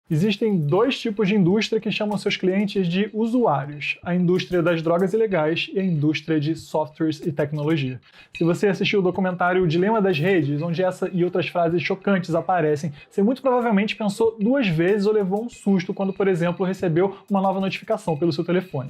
Existem dois tipos de indústria que chamam seus clientes de usuários: a indústria das drogas ilegais e a indústria de softwares e tecnologia. Se você assistiu o documentário O Dilema das Redes, onde essa e outras frases chocantes aparecem, você muito provavelmente pensou duas vezes ou levou um susto quando, por exemplo, recebeu uma nova notificação pelo seu telefone.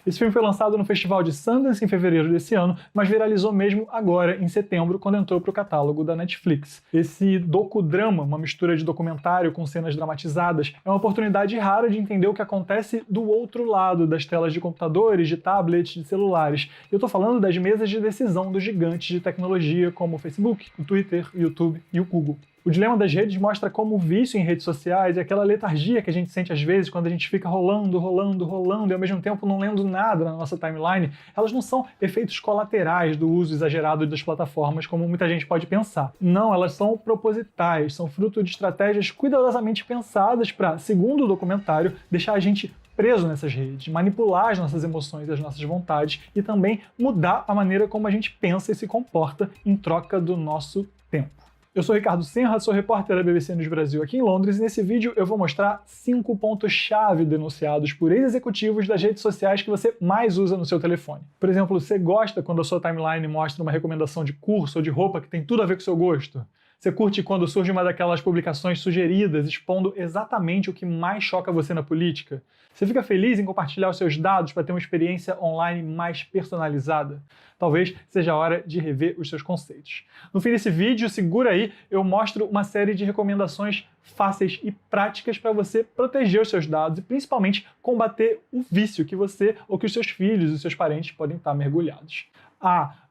Esse filme foi lançado no Festival de Sundance em fevereiro desse ano, mas viralizou mesmo agora, em setembro, quando entrou para o catálogo da Netflix. Esse docudrama, uma mistura de documentário com cenas dramatizadas, é uma oportunidade rara de entender o que acontece do outro lado das telas de computadores, de tablets, de celulares. Eu estou falando das mesas de decisão dos gigantes de tecnologia como o Facebook, o Twitter, o YouTube e o Google. O Dilema das Redes mostra como o vício em redes sociais e aquela letargia que a gente sente às vezes quando a gente fica rolando e ao mesmo tempo não lendo nada na nossa timeline, elas não são efeitos colaterais do uso exagerado das plataformas, como muita gente pode pensar. Não, elas são propositais, são fruto de estratégias cuidadosamente pensadas para, segundo o documentário, deixar a gente preso nessas redes, manipular as nossas emoções e as nossas vontades e também mudar a maneira como a gente pensa e se comporta em troca do nosso tempo. Eu sou Ricardo Senra, sou repórter da BBC News Brasil aqui em Londres e nesse vídeo eu vou mostrar 5 pontos-chave denunciados por ex-executivos das redes sociais que você mais usa no seu telefone. Por exemplo, você gosta quando a sua timeline mostra uma recomendação de curso ou de roupa que tem tudo a ver com o seu gosto? Você curte quando surge uma daquelas publicações sugeridas expondo exatamente o que mais choca você na política? Você fica feliz em compartilhar os seus dados para ter uma experiência online mais personalizada? Talvez seja a hora de rever os seus conceitos. No fim desse vídeo, segura aí, eu mostro uma série de recomendações fáceis e práticas para você proteger os seus dados e principalmente combater o vício que você ou que os seus filhos e os seus parentes podem estar mergulhados.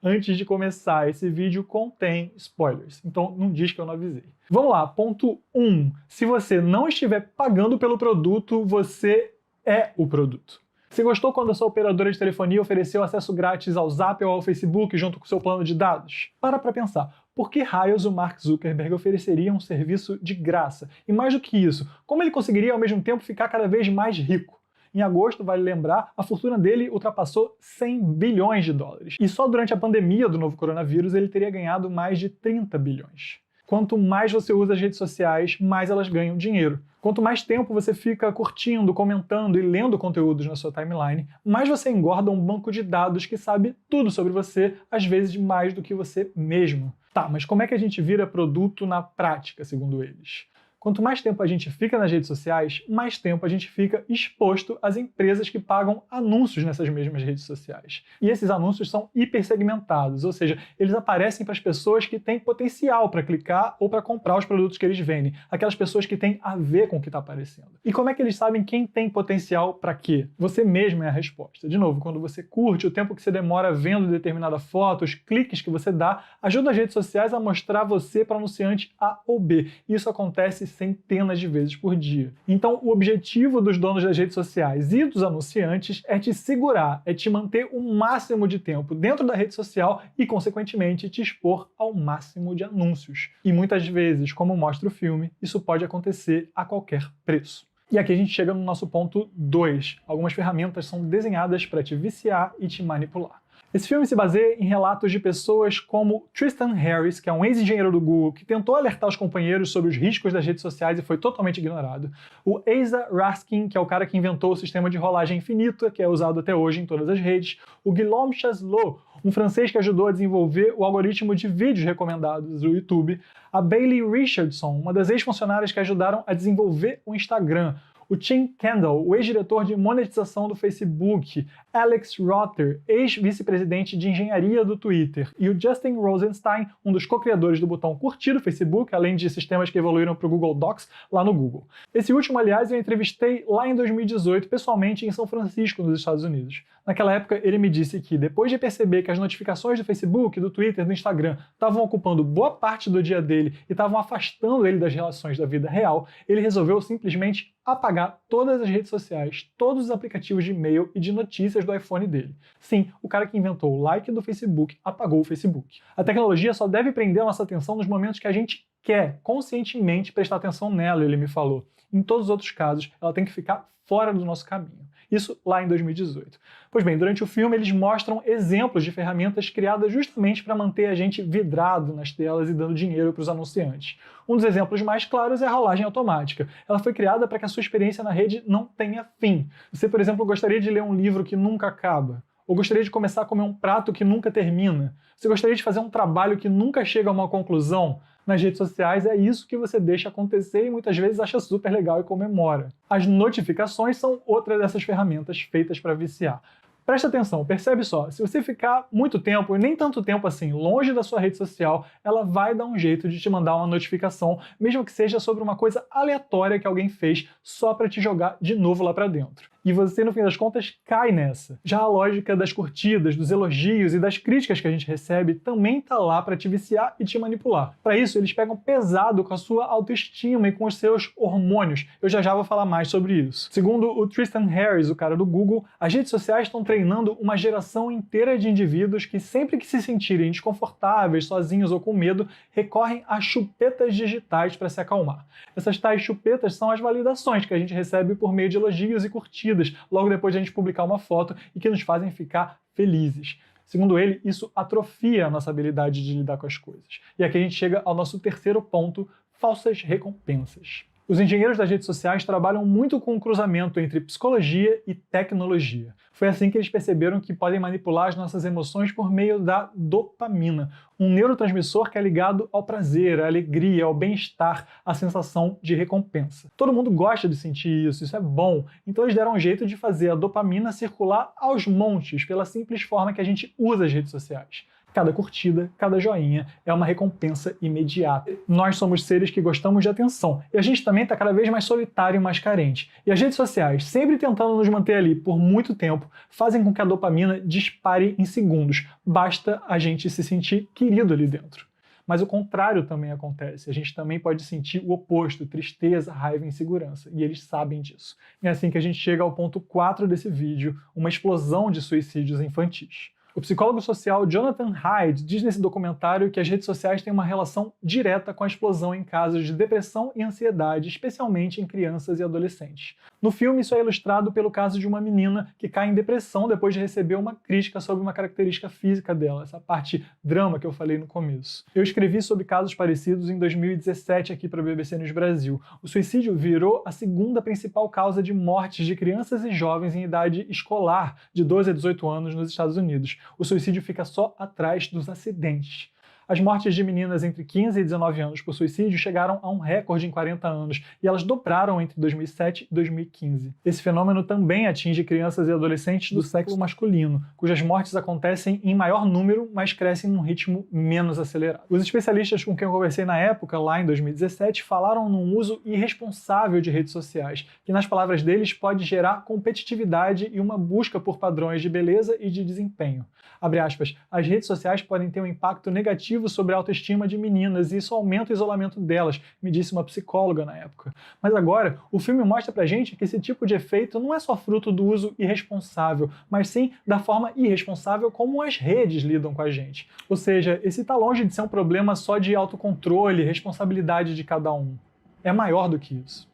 Antes de começar, esse vídeo contém spoilers, então não diz que eu não avisei. Vamos lá, ponto 1. Se você não estiver pagando pelo produto, você é o produto. Você gostou quando a sua operadora de telefonia ofereceu acesso grátis ao Zap ou ao Facebook junto com o seu plano de dados? Para pensar. Por que raios o Mark Zuckerberg ofereceria um serviço de graça? E mais do que isso, como ele conseguiria ao mesmo tempo ficar cada vez mais rico? Em agosto, vale lembrar, a fortuna dele ultrapassou 100 bilhões de dólares. E só durante a pandemia do novo coronavírus ele teria ganhado mais de 30 bilhões. Quanto mais você usa as redes sociais, mais elas ganham dinheiro. Quanto mais tempo você fica curtindo, comentando e lendo conteúdos na sua timeline, mais você engorda um banco de dados que sabe tudo sobre você, às vezes mais do que você mesmo. Mas como é que a gente vira produto na prática, segundo eles? Quanto mais tempo a gente fica nas redes sociais, mais tempo a gente fica exposto às empresas que pagam anúncios nessas mesmas redes sociais. E esses anúncios são hipersegmentados, ou seja, eles aparecem para as pessoas que têm potencial para clicar ou para comprar os produtos que eles vendem, aquelas pessoas que têm a ver com o que está aparecendo. E como é que eles sabem quem tem potencial para quê? Você mesmo é a resposta. De novo, quando você curte, o tempo que você demora vendo determinada foto, os cliques que você dá, ajuda as redes sociais a mostrar você para anunciante A ou B. Isso acontece centenas de vezes por dia. Então, o objetivo dos donos das redes sociais e dos anunciantes é te segurar, é te manter o máximo de tempo dentro da rede social e, consequentemente, te expor ao máximo de anúncios. E muitas vezes, como mostra o filme, isso pode acontecer a qualquer preço. E aqui a gente chega no nosso ponto 2. Algumas ferramentas são desenhadas para te viciar e te manipular. Esse filme se baseia em relatos de pessoas como Tristan Harris, que é um ex-engenheiro do Google que tentou alertar os companheiros sobre os riscos das redes sociais e foi totalmente ignorado. O Asa Raskin, que é o cara que inventou o sistema de rolagem infinita, que é usado até hoje em todas as redes. O Guillaume Chaslot, um francês que ajudou a desenvolver o algoritmo de vídeos recomendados do YouTube. A Bailey Richardson, uma das ex-funcionárias que ajudaram a desenvolver o Instagram. O Tim Kendall, o ex-diretor de monetização do Facebook, Alex Rotter, ex-vice-presidente de engenharia do Twitter, e o Justin Rosenstein, um dos co-criadores do botão curtir do Facebook, além de sistemas que evoluíram para o Google Docs lá no Google. Esse último, aliás, eu entrevistei lá em 2018, pessoalmente em São Francisco, nos Estados Unidos. Naquela época, ele me disse que, depois de perceber que as notificações do Facebook, do Twitter, do Instagram estavam ocupando boa parte do dia dele e estavam afastando ele das relações da vida real, ele resolveu simplesmente apagar todas as redes sociais, todos os aplicativos de e-mail e de notícias do iPhone dele. Sim, o cara que inventou o like do Facebook apagou o Facebook. A tecnologia só deve prender a nossa atenção nos momentos que a gente quer conscientemente prestar atenção nela, ele me falou. Em todos os outros casos, ela tem que ficar fora do nosso caminho. Isso lá em 2018. Pois bem, durante o filme eles mostram exemplos de ferramentas criadas justamente para manter a gente vidrado nas telas e dando dinheiro para os anunciantes. Um dos exemplos mais claros é a rolagem automática. Ela foi criada para que a sua experiência na rede não tenha fim. Você, por exemplo, gostaria de ler um livro que nunca acaba? Ou gostaria de começar a comer um prato que nunca termina? Você gostaria de fazer um trabalho que nunca chega a uma conclusão? Nas redes sociais é isso que você deixa acontecer e muitas vezes acha super legal e comemora. As notificações são outra dessas ferramentas feitas para viciar. Presta atenção, percebe só, se você ficar muito tempo, e nem tanto tempo assim, longe da sua rede social, ela vai dar um jeito de te mandar uma notificação, mesmo que seja sobre uma coisa aleatória que alguém fez só para te jogar de novo lá para dentro. E você, no fim das contas, cai nessa. Já a lógica das curtidas, dos elogios e das críticas que a gente recebe também tá lá para te viciar e te manipular. Para isso, eles pegam pesado com a sua autoestima e com os seus hormônios. Eu já vou falar mais sobre isso. Segundo o Tristan Harris, o cara do Google, as redes sociais estão treinando uma geração inteira de indivíduos que sempre que se sentirem desconfortáveis, sozinhos ou com medo, recorrem a chupetas digitais para se acalmar. Essas tais chupetas são as validações que a gente recebe por meio de elogios e curtidas logo depois de a gente publicar uma foto e que nos fazem ficar felizes. Segundo ele, isso atrofia a nossa habilidade de lidar com as coisas. E aqui a gente chega ao nosso terceiro ponto, falsas recompensas. Os engenheiros das redes sociais trabalham muito com o cruzamento entre psicologia e tecnologia. Foi assim que eles perceberam que podem manipular as nossas emoções por meio da dopamina, um neurotransmissor que é ligado ao prazer, à alegria, ao bem-estar, à sensação de recompensa. Todo mundo gosta de sentir isso é bom, então eles deram um jeito de fazer a dopamina circular aos montes, pela simples forma que a gente usa as redes sociais. Cada curtida, cada joinha é uma recompensa imediata. Nós somos seres que gostamos de atenção, e a gente também está cada vez mais solitário e mais carente. E as redes sociais, sempre tentando nos manter ali por muito tempo, fazem com que a dopamina dispare em segundos. Basta a gente se sentir querido ali dentro. Mas o contrário também acontece. A gente também pode sentir o oposto, tristeza, raiva e insegurança. E eles sabem disso. E é assim que a gente chega ao ponto 4 desse vídeo, uma explosão de suicídios infantis. O psicólogo social Jonathan Haidt diz nesse documentário que as redes sociais têm uma relação direta com a explosão em casos de depressão e ansiedade, especialmente em crianças e adolescentes. No filme, isso é ilustrado pelo caso de uma menina que cai em depressão depois de receber uma crítica sobre uma característica física dela, essa parte drama que eu falei no começo. Eu escrevi sobre casos parecidos em 2017 aqui para a BBC News Brasil. O suicídio virou a segunda principal causa de mortes de crianças e jovens em idade escolar, de 12 a 18 anos, nos Estados Unidos. O suicídio fica só atrás dos acidentes. As mortes de meninas entre 15 e 19 anos por suicídio chegaram a um recorde em 40 anos, e elas dobraram entre 2007 e 2015. Esse fenômeno também atinge crianças e adolescentes do sexo masculino, cujas mortes acontecem em maior número, mas crescem num ritmo menos acelerado. Os especialistas com quem eu conversei na época, lá em 2017, falaram num uso irresponsável de redes sociais, que nas palavras deles pode gerar competitividade e uma busca por padrões de beleza e de desempenho. Abre aspas, as redes sociais podem ter um impacto negativo sobre a autoestima de meninas e isso aumenta o isolamento delas, me disse uma psicóloga na época. Mas agora, o filme mostra pra gente que esse tipo de efeito não é só fruto do uso irresponsável, mas sim da forma irresponsável como as redes lidam com a gente. Ou seja, esse tá longe de ser um problema só de autocontrole e responsabilidade de cada um. É maior do que isso.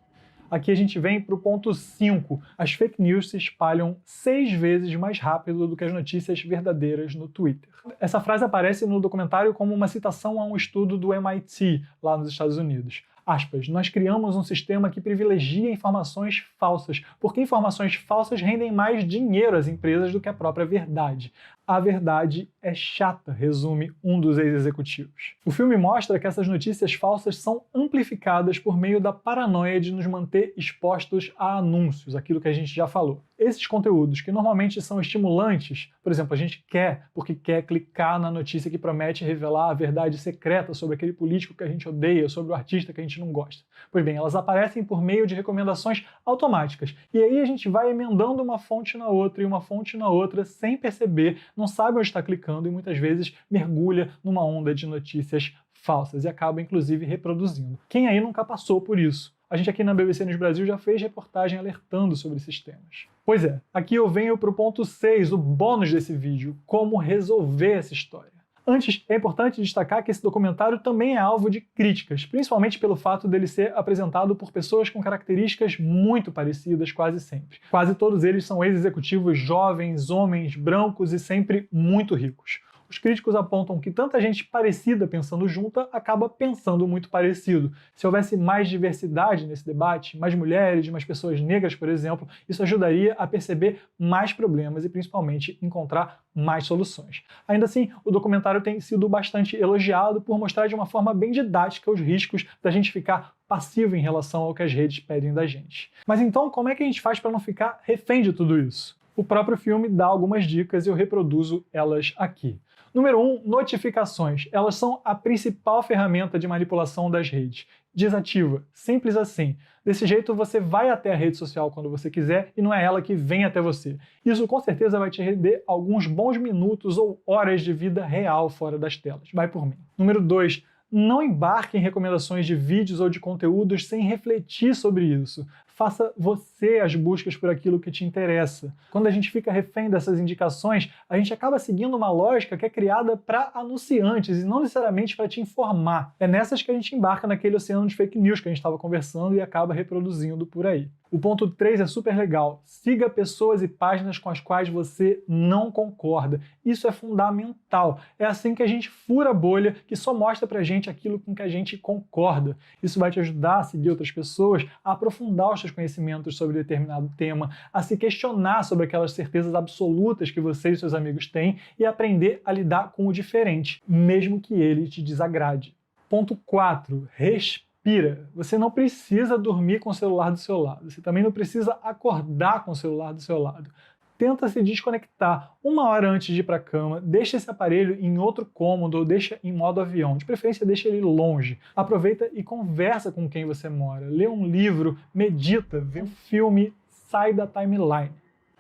Aqui a gente vem para o ponto 5. As fake news se espalham 6 vezes mais rápido do que as notícias verdadeiras no Twitter. Essa frase aparece no documentário como uma citação a um estudo do MIT, lá nos Estados Unidos. Aspas, nós criamos um sistema que privilegia informações falsas, porque informações falsas rendem mais dinheiro às empresas do que a própria verdade. A verdade é chata, resume um dos ex-executivos. O filme mostra que essas notícias falsas são amplificadas por meio da paranoia de nos manter expostos a anúncios, aquilo que a gente já falou. Esses conteúdos, que normalmente são estimulantes, por exemplo, a gente quer porque quer clicar na notícia que promete revelar a verdade secreta sobre aquele político que a gente odeia, sobre o artista que a gente não gosta. Pois bem, elas aparecem por meio de recomendações automáticas. E aí a gente vai emendando uma fonte na outra e uma fonte na outra sem perceber, não sabe onde está clicando e muitas vezes mergulha numa onda de notícias falsas e acaba inclusive reproduzindo. Quem aí nunca passou por isso? A gente aqui na BBC News Brasil já fez reportagem alertando sobre esses temas. Pois é, aqui eu venho para o ponto 6, o bônus desse vídeo, como resolver essa história. Antes, é importante destacar que esse documentário também é alvo de críticas, principalmente pelo fato dele ser apresentado por pessoas com características muito parecidas quase sempre. Quase todos eles são ex-executivos jovens, homens, brancos e sempre muito ricos. Os críticos apontam que tanta gente parecida pensando junta acaba pensando muito parecido. Se houvesse mais diversidade nesse debate, mais mulheres, mais pessoas negras, por exemplo, isso ajudaria a perceber mais problemas e principalmente encontrar mais soluções. Ainda assim, o documentário tem sido bastante elogiado por mostrar de uma forma bem didática os riscos da gente ficar passivo em relação ao que as redes pedem da gente. Mas então, como é que a gente faz para não ficar refém de tudo isso? O próprio filme dá algumas dicas e eu reproduzo elas aqui. Número 1, notificações. Elas são a principal ferramenta de manipulação das redes. Desativa. Simples assim. Desse jeito você vai até a rede social quando você quiser e não é ela que vem até você. Isso com certeza vai te render alguns bons minutos ou horas de vida real fora das telas. Vai por mim. Número 2, não embarque em recomendações de vídeos ou de conteúdos sem refletir sobre isso. Faça você as buscas por aquilo que te interessa. Quando a gente fica refém dessas indicações, a gente acaba seguindo uma lógica que é criada para anunciantes e não necessariamente para te informar. É nessas que a gente embarca naquele oceano de fake news que a gente estava conversando e acaba reproduzindo por aí. O ponto 3 é super legal. Siga pessoas e páginas com as quais você não concorda. Isso é fundamental. É assim que a gente fura a bolha que só mostra pra gente aquilo com que a gente concorda. Isso vai te ajudar a seguir outras pessoas, a aprofundar os seus conhecimentos sobre determinado tema, a se questionar sobre aquelas certezas absolutas que você e seus amigos têm e aprender a lidar com o diferente, mesmo que ele te desagrade. Ponto 4. Respira. Você não precisa dormir com o celular do seu lado. Você também não precisa acordar com o celular do seu lado. Tenta se desconectar 1 hora antes de ir para a cama, deixa esse aparelho em outro cômodo ou deixa em modo avião. De preferência, deixa ele longe. Aproveita e conversa com quem você mora. Lê um livro, medita, vê um filme, sai da timeline.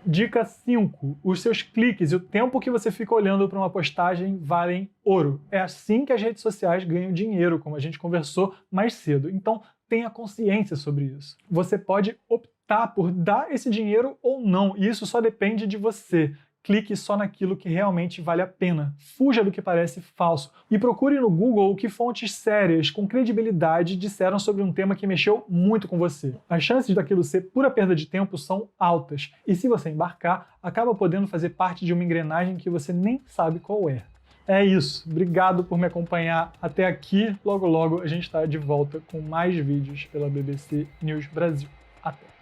Dica 5. Os seus cliques e o tempo que você fica olhando para uma postagem valem ouro. É assim que as redes sociais ganham dinheiro, como a gente conversou mais cedo. Então, tenha consciência sobre isso. Você pode optar por dar esse dinheiro ou não, e isso só depende de você. Clique só naquilo que realmente vale a pena. Fuja do que parece falso. E procure no Google o que fontes sérias, com credibilidade, disseram sobre um tema que mexeu muito com você. As chances daquilo ser pura perda de tempo são altas. E se você embarcar, acaba podendo fazer parte de uma engrenagem que você nem sabe qual é. É isso. Obrigado por me acompanhar até aqui. Logo, logo a gente está de volta com mais vídeos pela BBC News Brasil. Até!